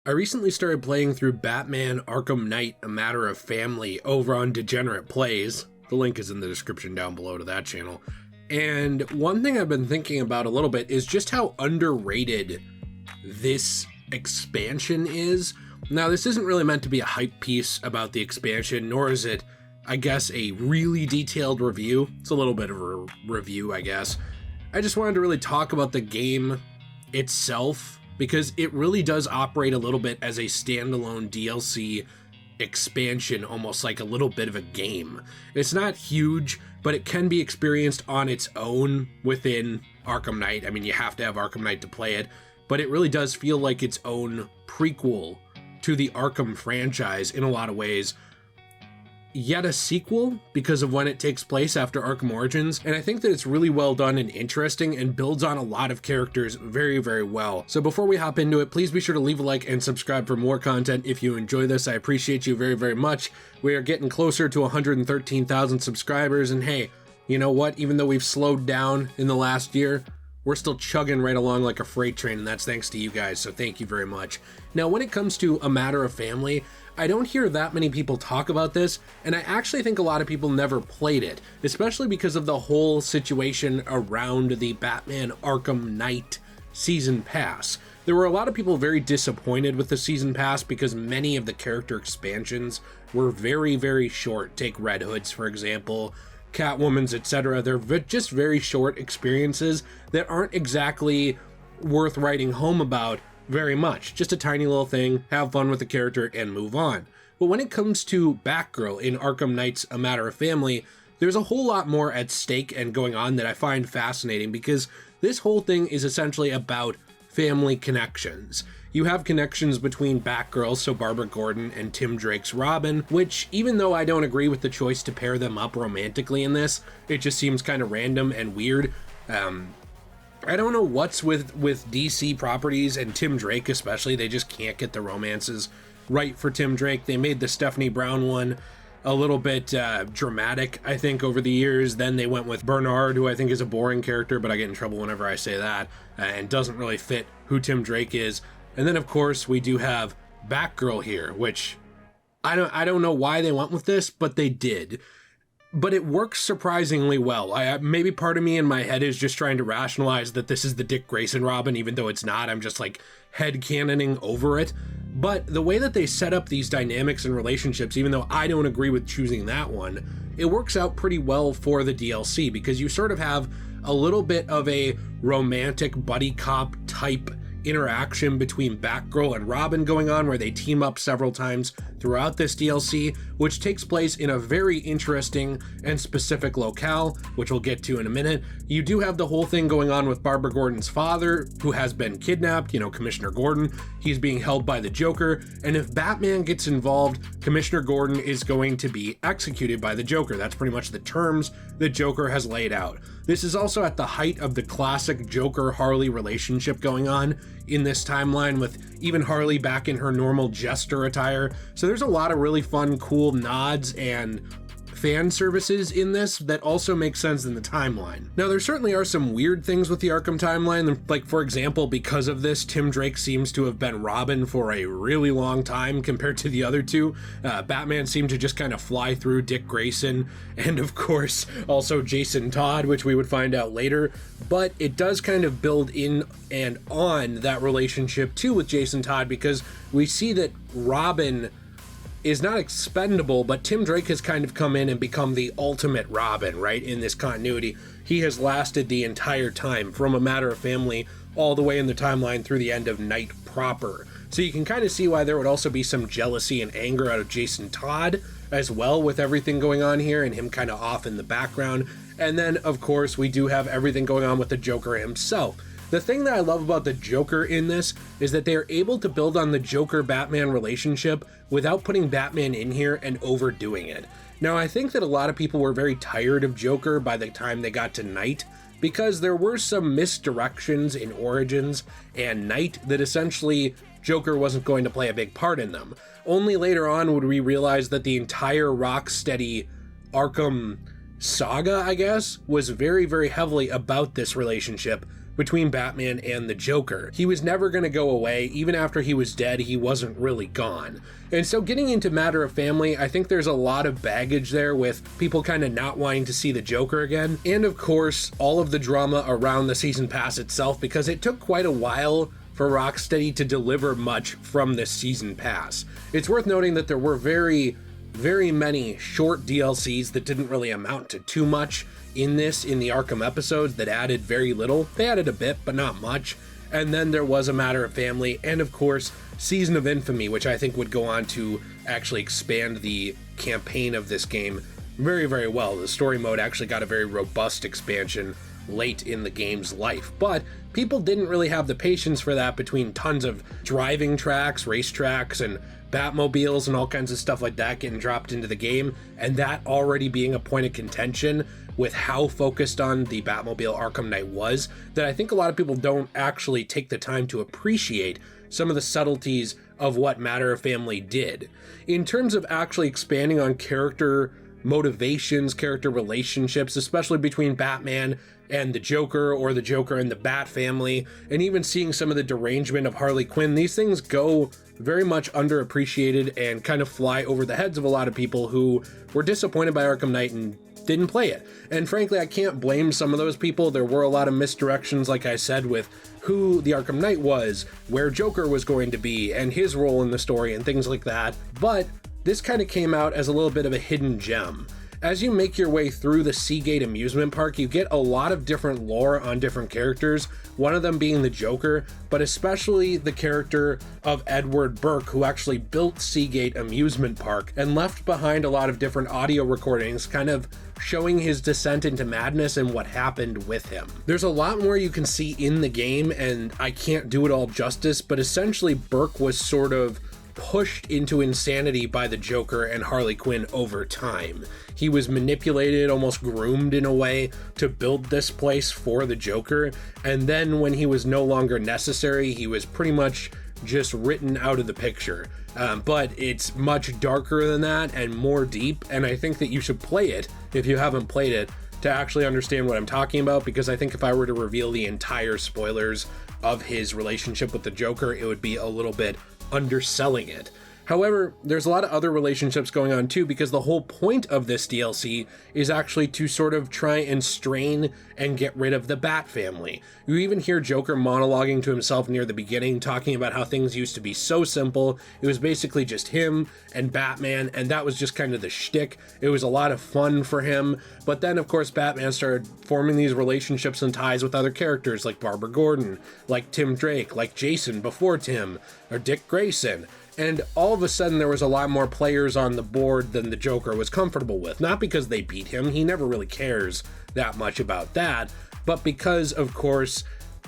I recently started playing through Batman Arkham Knight, A Matter of Family over on Degenerate Plays. The link is in the description down below to that channel. And one thing I've been thinking about a little bit is just how underrated this expansion is. Now, this isn't really meant to be a hype piece about the expansion, nor is it, I guess, a really detailed review. It's a little bit of a review, I guess. I just wanted to really talk about the game itself, because it really does operate a little bit as a standalone DLC expansion, almost like a little bit of a game. It's not huge, but it can be experienced on its own within Arkham Knight. I mean, you have to have Arkham Knight to play it, but it really does feel like its own prequel to the Arkham franchise in a lot of ways. Yet a sequel because of when it takes place after Arkham Origins, and I think that it's really well done and interesting and builds on a lot of characters very, very well. So before we hop into it, please be sure to leave a like and subscribe for more content if you enjoy this. I appreciate you very, very much. We are getting closer to 113,000 subscribers, and hey, you know what? Even though we've slowed down in the last year, we're still chugging right along like a freight train, and that's thanks to you guys, so thank you very much. Now, when it comes to A Matter of Family, I don't hear that many people talk about this, and I actually think a lot of people never played it, especially because of the whole situation around the Batman Arkham Knight Season Pass. There were a lot of people very disappointed with the Season Pass because many of the character expansions were very, very short. Take Red Hood's, for example, Catwoman's, etc. They're just very short experiences that aren't exactly worth writing home about very much. Just a tiny little thing, have fun with the character, and move on. But when it comes to Batgirl in Arkham Knight's A Matter of Family, there's a whole lot more at stake and going on that I find fascinating, because this whole thing is essentially about family connections. You have connections between Batgirl, so Barbara Gordon, and Tim Drake's Robin, which, even though I don't agree with the choice to pair them up romantically in this, it just seems kind of random and weird. I don't know what's with DC properties and Tim Drake especially. They just can't get the romances right for Tim Drake. They made the Stephanie Brown one a little bit dramatic, I think, over the years. Then they went with Bernard, who I think is a boring character, but I get in trouble whenever I say that, and doesn't really fit who Tim Drake is. And then, of course, we do have Batgirl here, which I don't know why they went with this, but they did. But it works surprisingly well. Maybe part of me in my head is just trying to rationalize that this is the Dick Grayson Robin, even though it's not. I'm just like headcanoning over it. But the way that they set up these dynamics and relationships, even though I don't agree with choosing that one, it works out pretty well for the DLC, because you sort of have a little bit of a romantic buddy cop type interaction between Batgirl and Robin going on, where they team up several times throughout this DLC, which takes place in a very interesting and specific locale, which we'll get to in a minute. You do have the whole thing going on with Barbara Gordon's father, who has been kidnapped, Commissioner Gordon. He's being held by the Joker, and if Batman gets involved, Commissioner Gordon is going to be executed by the Joker. That's pretty much the terms the Joker has laid out. This is also at the height of the classic Joker-Harley relationship going on in this timeline, with even Harley back in her normal jester attire. So there's a lot of really fun, cool nods and fan services in this that also make sense in the timeline. Now, there certainly are some weird things with the Arkham timeline. Like, for example, because of this, Tim Drake seems to have been Robin for a really long time compared to the other two. Batman seemed to just kind of fly through Dick Grayson, and of course, also Jason Todd, which we would find out later. But it does kind of build in and on that relationship too with Jason Todd, because we see that Robin is not expendable, but Tim Drake has kind of come in and become the ultimate Robin, right, in this continuity. He has lasted the entire time, from A Matter of Family all the way in the timeline through the end of Night proper. So you can kind of see why there would also be some jealousy and anger out of Jason Todd as well, with everything going on here and him kind of off in the background. And then, of course, we do have everything going on with the Joker himself. The thing that I love about the Joker in this is that they are able to build on the Joker-Batman relationship without putting Batman in here and overdoing it. Now, I think that a lot of people were very tired of Joker by the time they got to Knight, because there were some misdirections in Origins and Knight that essentially Joker wasn't going to play a big part in them. Only later on would we realize that the entire Rocksteady Arkham saga, I guess, was very, very heavily about this relationship between Batman and the Joker. He was never going to go away. Even after he was dead, he wasn't really gone. And so getting into Matter of Family, I think there's a lot of baggage there with people kind of not wanting to see the Joker again. And of course, all of the drama around the season pass itself, because it took quite a while for Rocksteady to deliver much from this season pass. It's worth noting that there were very many short DLCs that didn't really amount to too much in the Arkham episodes that added very little. They added a bit, but not much. And then there was a Matter of Family, and of course, Season of Infamy, which I think would go on to actually expand the campaign of this game very, very well. The story mode actually got a very robust expansion late in the game's life, but people didn't really have the patience for that between tons of driving tracks, race tracks, and Batmobiles and all kinds of stuff like that getting dropped into the game, and that already being a point of contention with how focused on the Batmobile Arkham Knight was, that I think a lot of people don't actually take the time to appreciate some of the subtleties of what Matter of Family did. In terms of actually expanding on character motivations, character relationships, especially between Batman and the Joker, or the Joker and the Bat family, and even seeing some of the derangement of Harley Quinn, these things go very much underappreciated and kind of fly over the heads of a lot of people who were disappointed by Arkham Knight and didn't play it. And frankly, I can't blame some of those people. There were a lot of misdirections, like I said, with who the Arkham Knight was, where Joker was going to be, and his role in the story, and things like that. But this kind of came out as a little bit of a hidden gem. As you make your way through the Seagate Amusement Park, you get a lot of different lore on different characters, one of them being the Joker, but especially the character of Edward Burke, who actually built Seagate Amusement Park and left behind a lot of different audio recordings, kind of showing his descent into madness and what happened with him. There's a lot more you can see in the game, and I can't do it all justice, but essentially Burke was sort of pushed into insanity by the Joker and Harley Quinn over time. He was manipulated, almost groomed in a way, to build this place for the Joker, and then when he was no longer necessary, he was pretty much just written out of the picture. But it's much darker than that and more deep, and I think that you should play it if you haven't played it to actually understand what I'm talking about, because I think if I were to reveal the entire spoilers of his relationship with the Joker, it would be a little bit underselling it. However, there's a lot of other relationships going on too, because the whole point of this DLC is actually to sort of try and strain and get rid of the Bat family. You even hear Joker monologuing to himself near the beginning, talking about how things used to be so simple. It was basically just him and Batman, and that was just kind of the shtick. It was a lot of fun for him. But then, of course, Batman started forming these relationships and ties with other characters like Barbara Gordon, like Tim Drake, like Jason before Tim, or Dick Grayson. And all of a sudden there was a lot more players on the board than the Joker was comfortable with. Not because they beat him, he never really cares that much about that, but because, of course,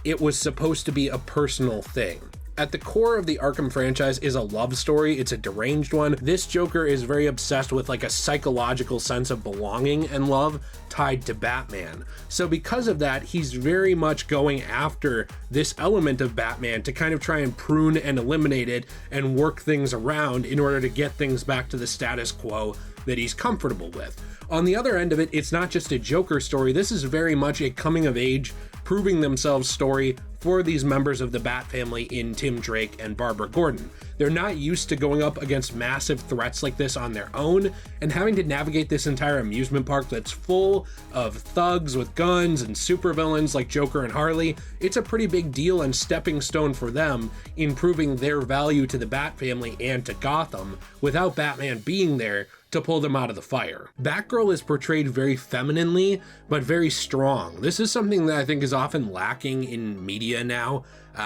it was supposed to be a personal thing. At the core of the Arkham franchise is a love story. It's a deranged one. This Joker is very obsessed with like a psychological sense of belonging and love tied to Batman. So because of that, he's very much going after this element of Batman to kind of try and prune and eliminate it and work things around in order to get things back to the status quo that he's comfortable with. On the other end of it, it's not just a Joker story. This is very much a coming of age, proving themselves story for these members of the Bat family in Tim Drake and Barbara Gordon. They're not used to going up against massive threats like this on their own and having to navigate this entire amusement park that's full of thugs with guns and supervillains like Joker and Harley. It's a pretty big deal and stepping stone for them in proving their value to the Bat family and to Gotham without Batman being there to pull them out of the fire. Batgirl is portrayed very femininely, but very strong. This is something that I think is often lacking in media now.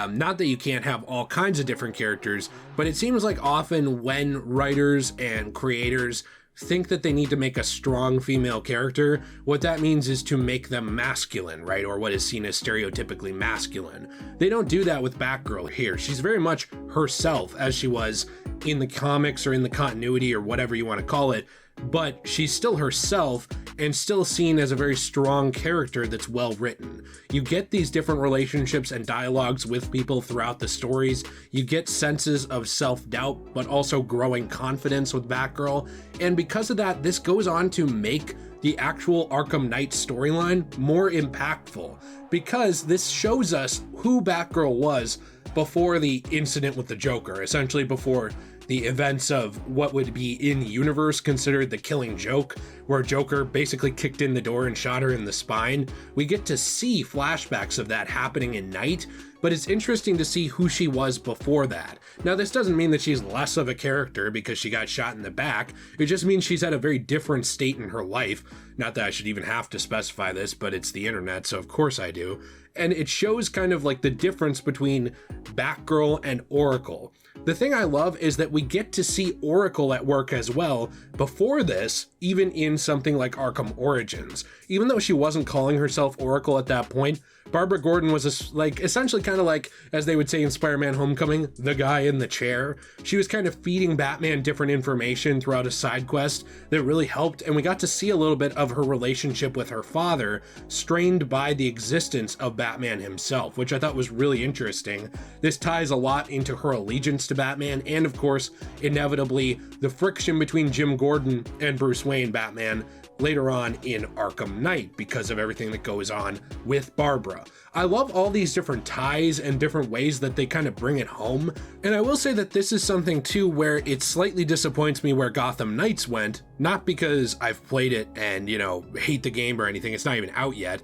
Not that you can't have all kinds of different characters, but it seems like often when writers and creators think that they need to make a strong female character, what that means is to make them masculine, right? Or what is seen as stereotypically masculine. They don't do that with Batgirl here. She's very much herself as she was in the comics or in the continuity or whatever you want to call it, but she's still herself and still seen as a very strong character that's well written. You get these different relationships and dialogues with people throughout the stories. You get senses of self-doubt, but also growing confidence with Batgirl. And because of that, this goes on to make the actual Arkham Knight storyline more impactful, because this shows us who Batgirl was before the incident with the Joker, essentially before the events of what would be in universe considered the Killing Joke, where Joker basically kicked in the door and shot her in the spine. We get to see flashbacks of that happening in Night, but it's interesting to see who she was before that. Now, this doesn't mean that she's less of a character because she got shot in the back. It just means she's at a very different state in her life. Not that I should even have to specify this, but it's the internet, so of course I do. And it shows kind of like the difference between Batgirl and Oracle. The thing I love is that we get to see Oracle at work as well before this, even in something like Arkham Origins. Even though she wasn't calling herself Oracle at that point, Barbara Gordon was essentially kind of like, as they would say in Spider-Man Homecoming, the guy in the chair. She was kind of feeding Batman different information throughout a side quest that really helped, and we got to see a little bit of her relationship with her father, strained by the existence of Batman himself, which I thought was really interesting. This ties a lot into her allegiance to Batman, and of course, inevitably, the friction between Jim Gordon and Bruce Wayne Batman later on in Arkham Knight because of everything that goes on with Barbara. I love all these different ties and different ways that they kind of bring it home, and I will say that this is something too where it slightly disappoints me where Gotham Knights went, not because I've played it and, hate the game or anything, it's not even out yet,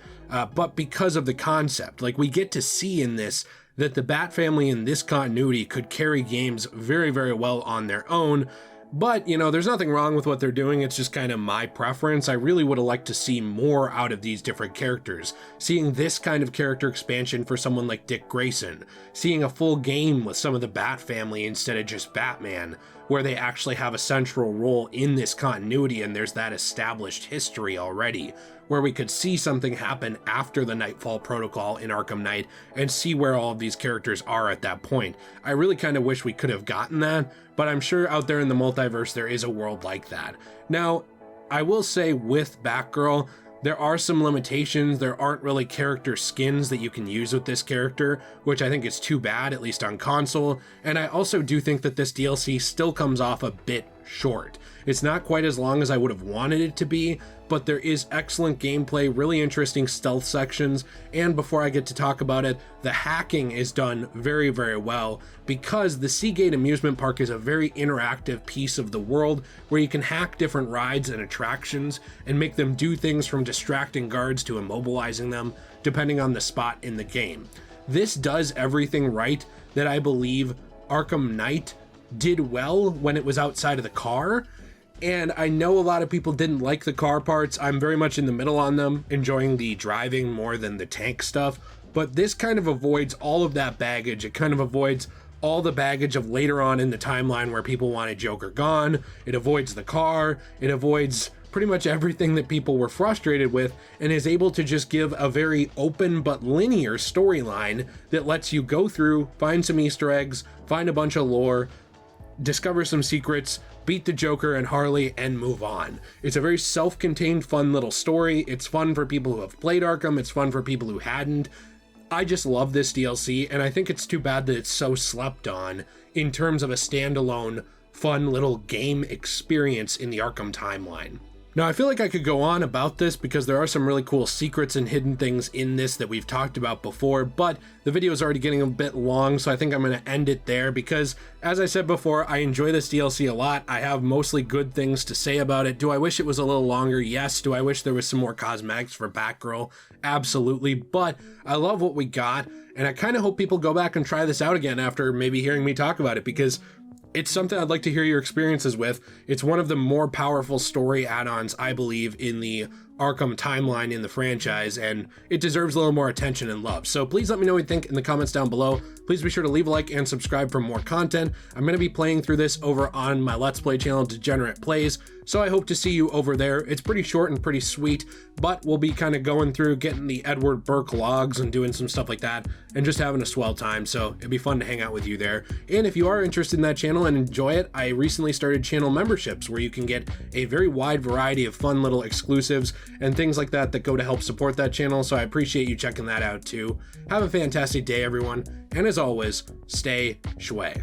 but because of the concept. Like, we get to see in this that the Bat family in this continuity could carry games very, very well on their own. But, there's nothing wrong with what they're doing, it's just kind of my preference. I really would have liked to see more out of these different characters. Seeing this kind of character expansion for someone like Dick Grayson. Seeing a full game with some of the Bat family instead of just Batman, where they actually have a central role in this continuity and there's that established history already, where we could see something happen after the Nightfall Protocol in Arkham Knight and see where all of these characters are at that point. I really kind of wish we could have gotten that, but I'm sure out there in the multiverse there is a world like that. Now, I will say with Batgirl, there are some limitations. There aren't really character skins that you can use with this character, which I think is too bad, at least on console. And I also do think that this DLC still comes off a bit short. It's not quite as long as I would have wanted it to be, but there is excellent gameplay, really interesting stealth sections, and before I get to talk about it, the hacking is done very, very well because the Seagate Amusement Park is a very interactive piece of the world where you can hack different rides and attractions and make them do things from distracting guards to immobilizing them, depending on the spot in the game. This does everything right that I believe Arkham Knight did well when it was outside of the car. And I know a lot of people didn't like the car parts. I'm very much in the middle on them, enjoying the driving more than the tank stuff. But this kind of avoids all of that baggage. It kind of avoids all the baggage of later on in the timeline where people wanted Joker gone. It avoids the car. It avoids pretty much everything that people were frustrated with, and is able to just give a very open but linear storyline that lets you go through, find some Easter eggs, find a bunch of lore, discover some secrets, beat the Joker and Harley, and move on. It's a very self-contained, fun little story. It's fun for people who have played Arkham. It's fun for people who hadn't. I just love this DLC, and I think it's too bad that it's so slept on in terms of a standalone, fun little game experience in the Arkham timeline. Now, I feel like I could go on about this because there are some really cool secrets and hidden things in this that we've talked about before, but the video is already getting a bit long, so I think I'm going to end it there because, as I said before, I enjoy this DLC a lot. I have mostly good things to say about it. Do I wish it was a little longer? Yes. Do I wish there was some more cosmetics for Batgirl? Absolutely. But I love what we got, and I kind of hope people go back and try this out again after maybe hearing me talk about it, because it's something I'd like to hear your experiences with. It's one of the more powerful story add-ons, I believe, in the Arkham timeline in the franchise, and it deserves a little more attention and love. So please let me know what you think in the comments down below. Please be sure to leave a like and subscribe for more content. I'm going to be playing through this over on my Let's Play channel, Degenerate Plays, so I hope to see you over there. It's pretty short and pretty sweet, but we'll be kind of going through, getting the Edward Burke logs and doing some stuff like that, and just having a swell time, so it'd be fun to hang out with you there. And if you are interested in that channel and enjoy it, I recently started channel memberships where you can get a very wide variety of fun little exclusives and things like that that go to help support that channel, so I appreciate you checking that out too. Have a fantastic day, everyone, and as always, stay shway.